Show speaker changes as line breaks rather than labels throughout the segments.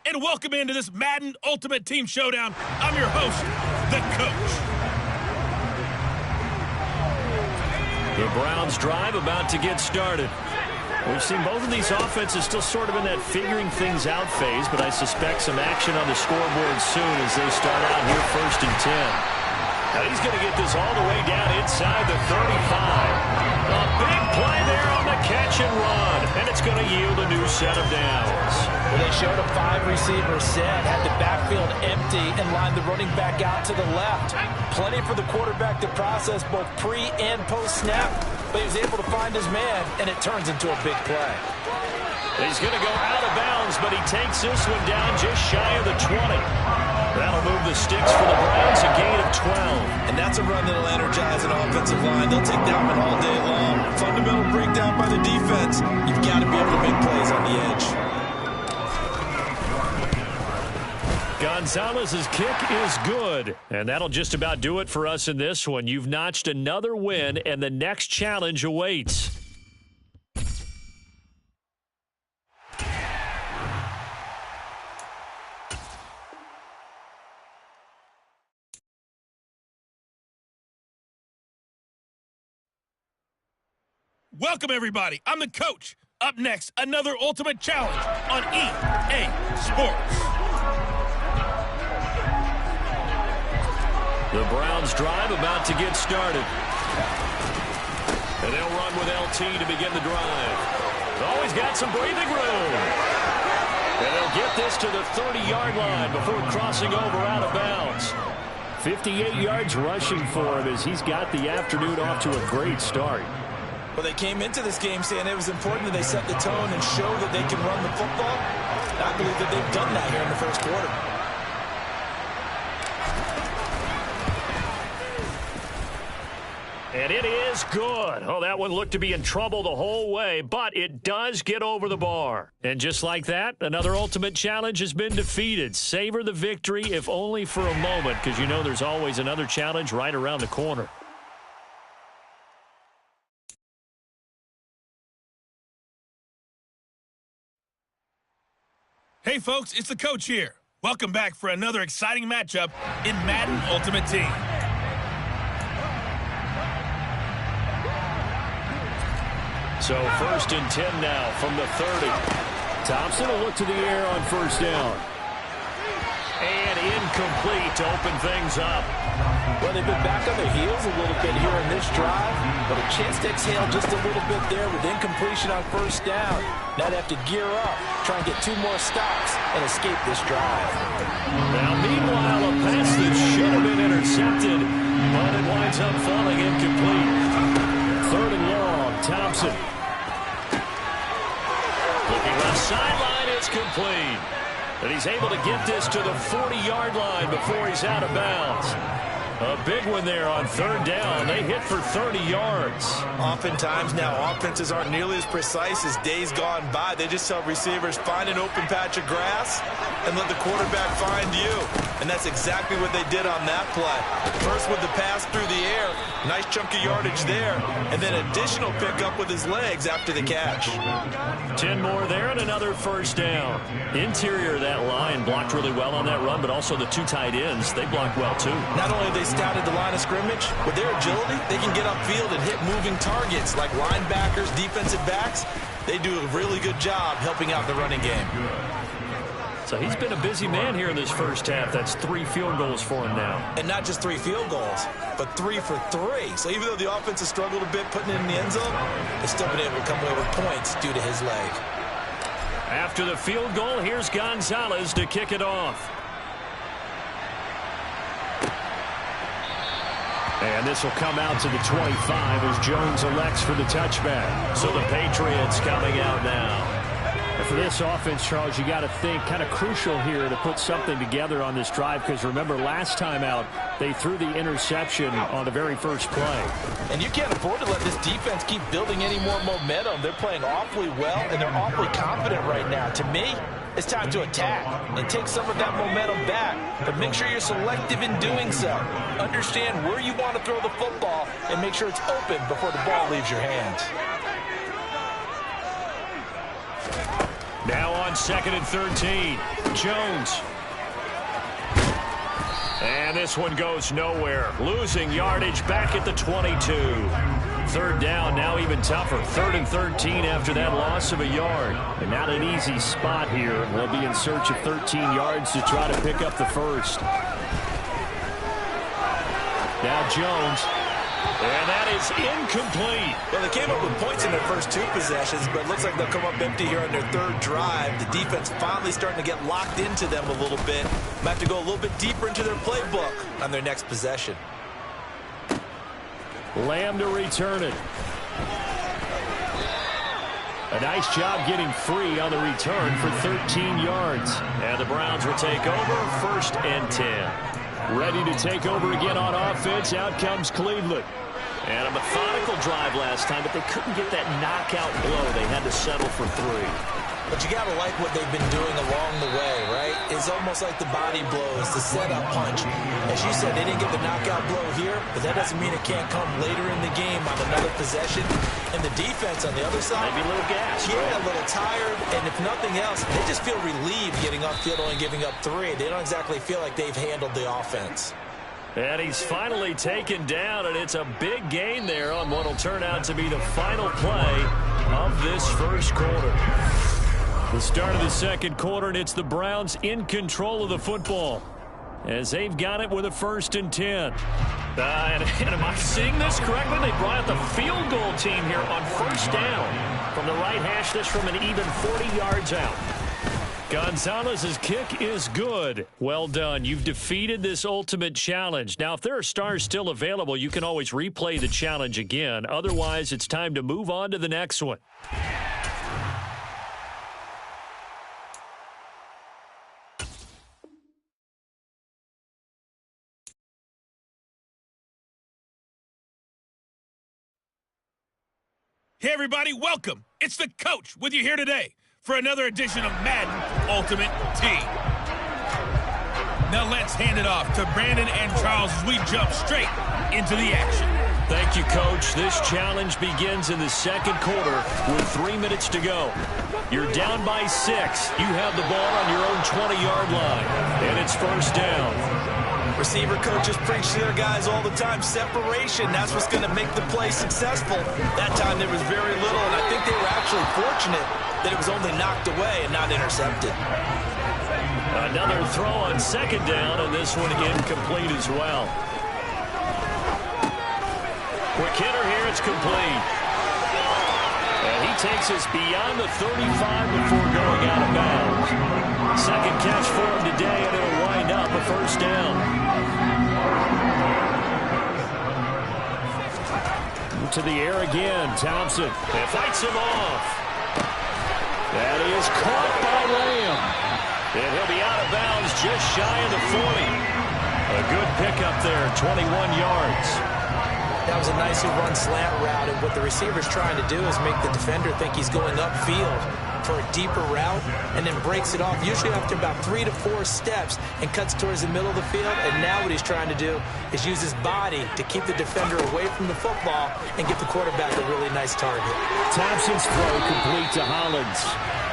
and welcome into this Madden Ultimate Team Showdown. I'm your host, the Coach.
The Browns drive about to get started. We've seen both of these offenses still sort of in that figuring things out phase, but I suspect some action on the scoreboard soon as they start out here 1st and 10. Now he's going to get this all the way down inside the 35. A big play there on the catch and run, and it's going to yield a new set of downs.
Well, they showed a 5-receiver set, had the backfield empty, and lined the running back out to the left. Plenty for the quarterback to process both pre- and post-snap, but he was able to find his man, and it turns into a big play.
He's going to go out of bounds, but he takes this one down just shy of the 20. That'll move the sticks for the Browns, a gain of 12.
And that's a run that'll energize an offensive line. They'll take that one all day long. Fundamental breakdown by the defense. You've got to be able to make plays on the edge.
Gonzalez's kick is good, and that'll just about do it for us in this one. You've notched another win, and the next challenge awaits.
Welcome, everybody. I'm the Coach. Up next, another Ultimate Challenge on EA Sports.
The Browns drive about to get started. And they'll run with LT to begin the drive. Always got some breathing room. And they'll get this to the 30-yard line before crossing over out of bounds. 58 yards rushing for him as he's got the afternoon off to a great start.
Well, they came into this game saying it was important that they set the tone and show that they can run the football. I believe that they've done that here in the first quarter.
And it is good. Oh, that one looked to be in trouble the whole way, but it does get over the bar. And just like that, another Ultimate Challenge has been defeated. Savor the victory, if only for a moment, because you know there's always another challenge right around the corner.
Hey, folks, it's the Coach here. Welcome back for another exciting matchup in Madden Ultimate Team.
So 1st and 10 now from the 30. Thompson will look to the air on 1st down. And incomplete to open things up.
Well, they've been back on their heels a little bit here in this drive, but a chance to exhale just a little bit there with incompletion on 1st down. Now they have to gear up, try and get 2 more stops, and escape this drive.
Now, meanwhile, a pass that should have been intercepted, but it winds up falling incomplete. 3rd and long, Thompson. Looking left sideline, it's complete. And he's able to get this to the 40-yard line before he's out of bounds. A big one there on 3rd down. They hit for 30 yards.
Oftentimes now, offenses aren't nearly as precise as days gone by. They just tell receivers, find an open patch of grass and let the quarterback find you. And that's exactly what they did on that play. First with the pass through the air, nice chunk of yardage there, and then additional pickup with his legs after the catch.
10 more there and another 1st down. Interior of that line blocked really well on that run, but also the 2 tight ends, they blocked well too.
Not only have they scouted the line of scrimmage, with their agility, they can get upfield and hit moving targets like linebackers, defensive backs. They do a really good job helping out the running game.
So he's been a busy man here in this first half. That's 3 field goals for him now.
And not just 3 field goals, but 3 for 3. So even though the offense has struggled a bit putting it in the end zone, they've still been able to come away with points due to his leg.
After the field goal, here's Gonzalez to kick it off. And this will come out to the 25 as Jones elects for the touchback. So the Patriots coming out now. And for this offense, Charles, you got to think kind of crucial here to put something together on this drive, because remember last time out they threw the interception on the very first play.
And you can't afford to let this defense keep building any more momentum. They're playing awfully well, and they're awfully confident right now. To me, it's time to attack and take some of that momentum back, but make sure you're selective in doing so. Understand where you want to throw the football and make sure it's open before the ball leaves your hands.
Now on 2nd and 13. Jones. And this one goes nowhere. Losing yardage back at the 22. 3rd down, now even tougher. 3rd and 13 after that loss of a yard. And not an easy spot here. They'll be in search of 13 yards to try to pick up the first. Now Jones. And that is incomplete.
Well, they came up with points in their first 2 possessions, but it looks like they'll come up empty here on their 3rd drive. The defense finally starting to get locked into them a little bit. Might have to go a little bit deeper into their playbook on their next possession.
Lamb to return it. A nice job getting free on the return for 13 yards. And the Browns will take over 1st and 10. Ready to take over again on offense. Out comes Cleveland. And a methodical drive last time, but they couldn't get that knockout blow. They had to settle for 3.
But you got to like what they've been doing along the way, right? It's almost like the body blows, the setup punch. As you said, they didn't get the knockout blow here, but that doesn't mean it can't come later in the game on another possession. And the defense on the other side,
maybe a little gas.
Yeah, right? A little tired. And if nothing else, they just feel relieved getting upfield and giving up 3. They don't exactly feel like they've handled the offense.
And he's finally taken down, and it's a big gain there on what will turn out to be the final play of this first quarter. The start of the second quarter, and it's the Browns in control of the football as they've got it with a 1st and 10. And am I seeing this correctly? They brought out the field goal team here on 1st down from the right hash. This from an even 40 yards out. Gonzalez's kick is good. Well done. You've defeated this ultimate challenge. Now, if there are stars still available, you can always replay the challenge again. Otherwise, it's time to move on to the next one.
Hey, everybody, welcome. It's the coach with you here today for another edition of Madden Ultimate Team. Now let's hand it off to Brandon and Charles as we jump straight into the action.
Thank you, Coach. This challenge begins in the second quarter with 3 minutes to go. You're down by 6. You have the ball on your own 20-yard line, and it's 1st down.
Receiver coaches preach to their guys all the time. Separation, that's what's going to make the play successful. That time there was very little, and I think they were actually fortunate that it was only knocked away and not intercepted.
Another throw on 2nd down, and this one incomplete as well. Quick hitter here, it's complete. And he takes us beyond the 35 before going out of bounds. Second catch for him today, and it'll wind up a 1st down. To the air again, Thompson. And fights him off. That is caught by Lamb. And he'll be out of bounds just shy of the 40. A good pickup there, 21 yards.
That was a nicely run slant route, and what the receiver's trying to do is make the defender think he's going upfield for a deeper route, and then breaks it off, usually after about 3 to 4 steps, and cuts towards the middle of the field. And now what he's trying to do is use his body to keep the defender away from the football and get the quarterback a really nice target.
Thompson's throw complete to Hollins.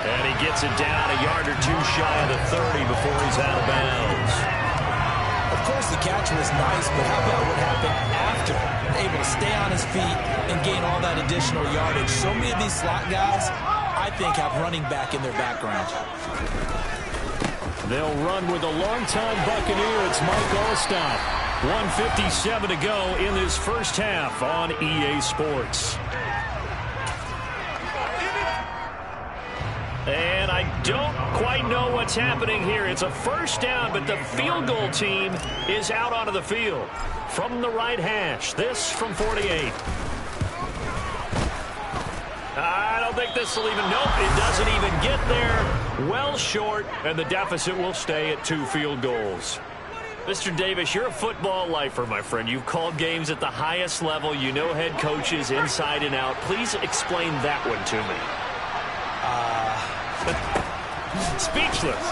And he gets it down a yard or 2 shy of the 30 before he's out of bounds.
Of course, the catch was nice, but how about what happened after? Able to stay on his feet and gain all that additional yardage. So many of these slot guys, I think, have running back in their background.
They'll run with a longtime Buccaneer. It's Mike Allstott. 1:57 to go in this first half on EA Sports. And I don't quite know what's happening here. It's a 1st down, but the field goal team is out onto the field from the right hash. This from 48. I don't think this will even, nope, it doesn't even get there. Well short, and the deficit will stay at 2 field goals. Mr. Davis, you're a football lifer, my friend. You've called games at the highest level. You know head coaches inside and out. Please explain that one to me. Speechless.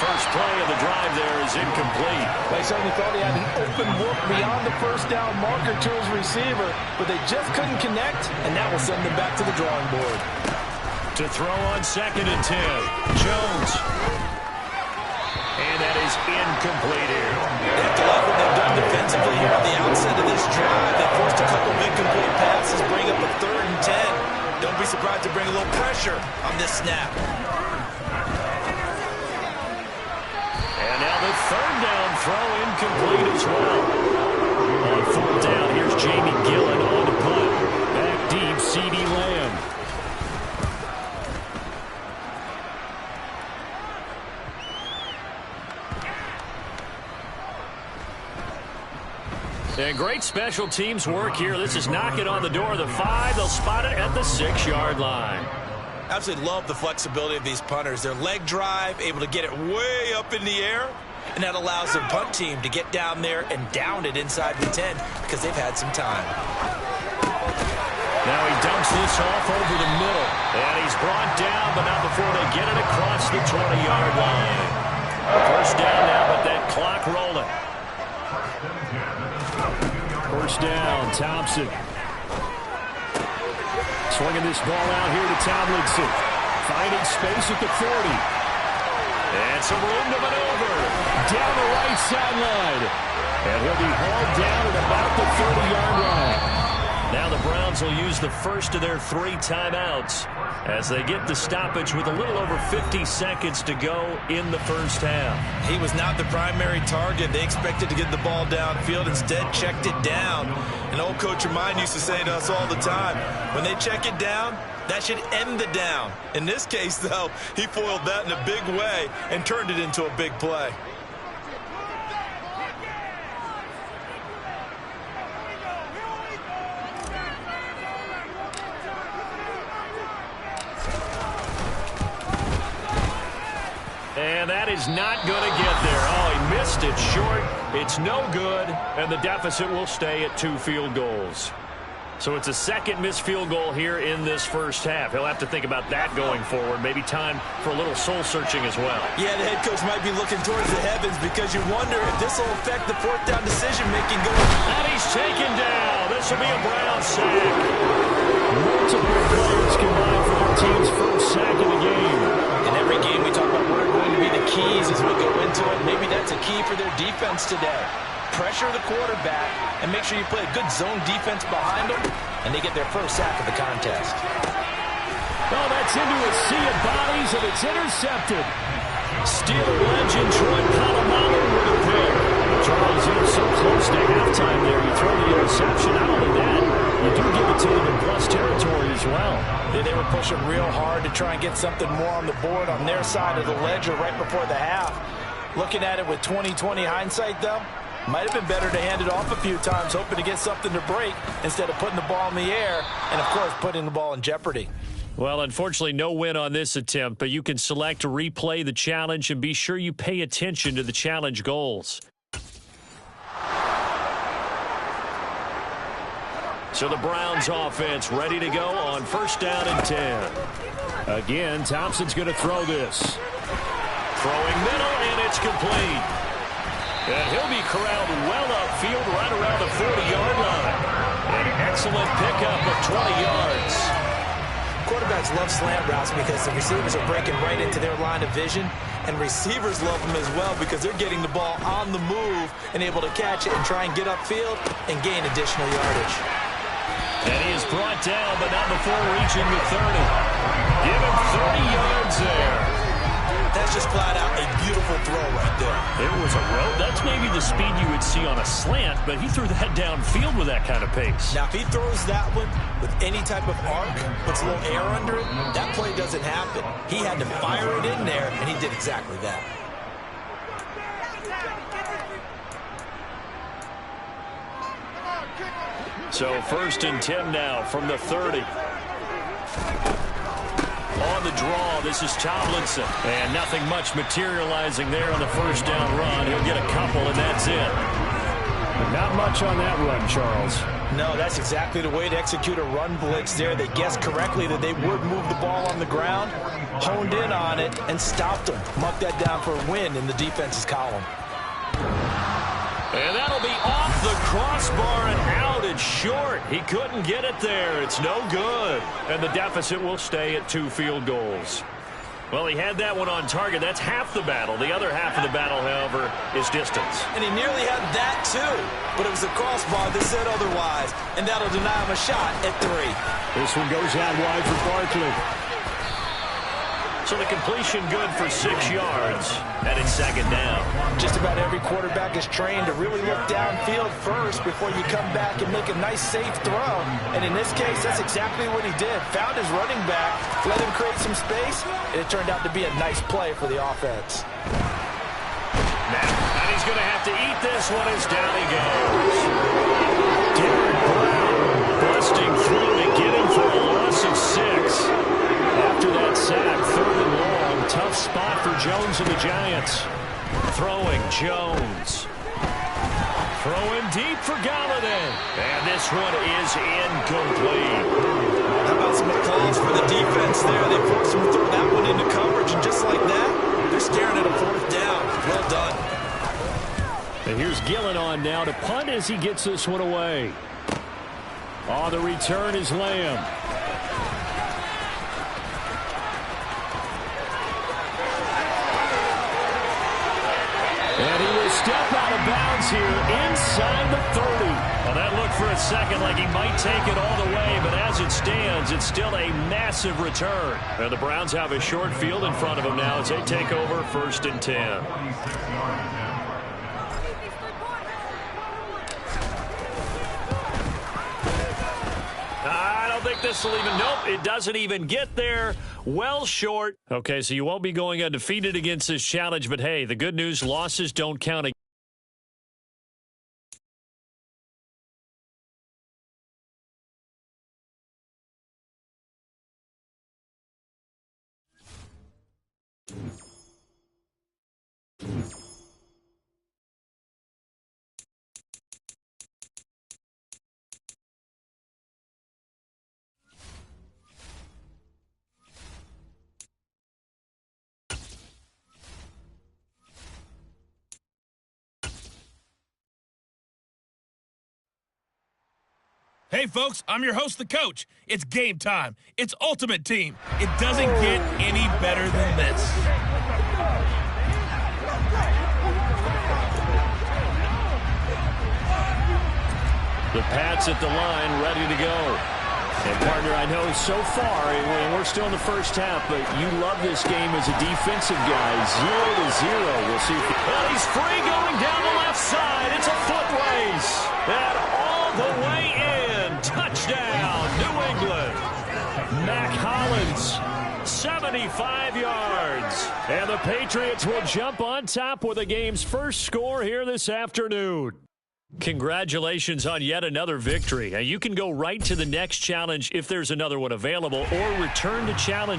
first play of the drive there is incomplete.
They certainly thought he had an open look beyond the first down marker to his receiver, but they just couldn't connect, and that will send them back to the drawing board.
To throw on 2nd and 10, Jones. And that is incomplete here.
They have to love what they've done defensively here on the outset of this drive. They forced a couple of incomplete passes, bring up a 3rd and 10. Don't be surprised to bring a little pressure on this snap.
And now the 3rd down throw incomplete as well. On 4th down, here's Jamie Gillen on the punt. Back deep, CeeDee Lamb. And great special teams work here. This is knocking on the door of the 5. They'll spot it at the 6-yard line.
Absolutely love the flexibility of these punters. Their leg drive, able to get it way up in the air, and that allows their punt team to get down there and down it inside the 10 because they've had some time.
Now he dumps this off over the middle. And he's brought down, but not before they get it across the 20-yard line. First down now, but that clock rolling. First down, Thompson. Swinging this ball out here to Tomlinson. Finding space at the 40. And some room to maneuver. Down the right sideline. And he'll be hauled down at about the 30-yard line. Now the Browns will use the first of their 3 timeouts as they get the stoppage with a little over 50 seconds to go in the first half.
He was not the primary target. They expected to get the ball downfield. Instead, checked it down. An old coach of mine used to say to us all the time, when they check it down, that should end the down. In this case, though, he foiled that in a big way and turned it into a big play.
And that is not going to get there. Oh, he missed it short. It's no good, and the deficit will stay at 2 field goals. So it's a second missed field goal here in this first half. He'll have to think about that going forward. Maybe time for a little soul-searching as well.
Yeah, the head coach might be looking towards the heavens because you wonder if this will affect the 4th down decision-making going.
And he's taken down. This will be a Brown sack. Multiple players combined for their team's first sack of the game.
In every game, we talk about what are going to be the keys as we go into it. Maybe that's a key for their defense today. Pressure the quarterback and make sure you play a good zone defense behind them, and they get their first sack of the contest.
Oh, that's into a sea of bodies, and it's intercepted. Steeler legend Troy Polamalu with a pick. Charles, you're so close to halftime there. You throw the interception. Not only that, you do give it to them in plus territory as well.
Yeah, they were pushing real hard to try and get something more on the board on their side of the ledger right before the half. Looking at it with 20/20 hindsight, though, might have been better to hand it off a few times, hoping to get something to break instead of putting the ball in the air and, of course, putting the ball in jeopardy.
Well, unfortunately, no win on this attempt, but you can select to replay the challenge and be sure you pay attention to the challenge goals. So the Browns offense ready to go on 1st down and 10. Again, Thompson's going to throw this. Throwing middle, and it's complete. And he'll be corralled well upfield right around the 40-yard line. An excellent pickup of 20 yards.
Quarterbacks love slant routes because the receivers are breaking right into their line of vision, and receivers love them as well because they're getting the ball on the move and able to catch it and try and get upfield and gain additional yardage.
And he is brought down, but not before reaching the 30. Give him 30 yards there.
That's just flat out a beautiful throw right there.
It was a road. That's maybe the speed you would see on a slant, but he threw that downfield with that kind of pace.
Now, if he throws that one with any type of arc, puts a little air under it, that play doesn't happen. He had to fire it in there, and he did exactly that.
So 1st and 10 now from the 30. On the draw, this is Tomlinson. And nothing much materializing there on the 1st down run. He'll get a couple, and that's it.
Not much on that run, Charles.
No, that's exactly the way to execute a run blitz there. They guessed correctly that they would move the ball on the ground, honed in on it, and stopped them. Mark that down for a win in the defense's column.
And that'll be off the crossbar and out. It's short. He couldn't get it there. It's no good. And the deficit will stay at 2 field goals. Well, he had that one on target. That's half the battle. The other half of the battle, however, is distance.
And he nearly had that, too. But it was the crossbar that said otherwise. And that'll deny him a shot at 3.
This one goes out wide for Barkley.
So the completion good for 6 yards. And it's second down.
Just about every quarterback is trained to really look downfield first before you come back and make a nice, safe throw. And in this case, that's exactly what he did. Found his running back, let him create some space, and it turned out to be a nice play for the offense.
And he's going to have to eat this one as down he goes. Derek Brown busting through to get him for a loss of 6. After that sack, 3rd and long. Tough spot for Jones and the Giants. Throwing Jones. Throwing deep for Galladay. And this one is incomplete.
How about some applause for the defense there? They forced him to throw that one into coverage, and just like that, they're staring at a 4th down. Well done.
And here's Gillen on now to punt as he gets this one away. On the return is Lamb. And he will step out of bounds here inside the 30.
Well, that looked for a second like he might take it all the way, but as it stands, it's still a massive return. And the Browns have a short field in front of them now as they take over 1st and 10. I don't think this will even, nope, it doesn't even get there. Well short. Okay, so you won't be going undefeated against this challenge, but hey, the good news, losses don't count again.
Hey, folks, I'm your host, the coach. It's game time. It's Ultimate Team. It doesn't get any better than this.
The Pats at the line, ready to go. And, partner, I know so far, we're still in the first half, but you love this game as a defensive guy. 0-0. We'll see if he's free going down the left side. It's a foot race. And all the way in. Touchdown, New England. Mac Hollins, 75 yards. And the Patriots will jump on top with the game's first score here this afternoon. Congratulations on yet another victory. Now you can go right to the next challenge if there's another one available, or return to challenge.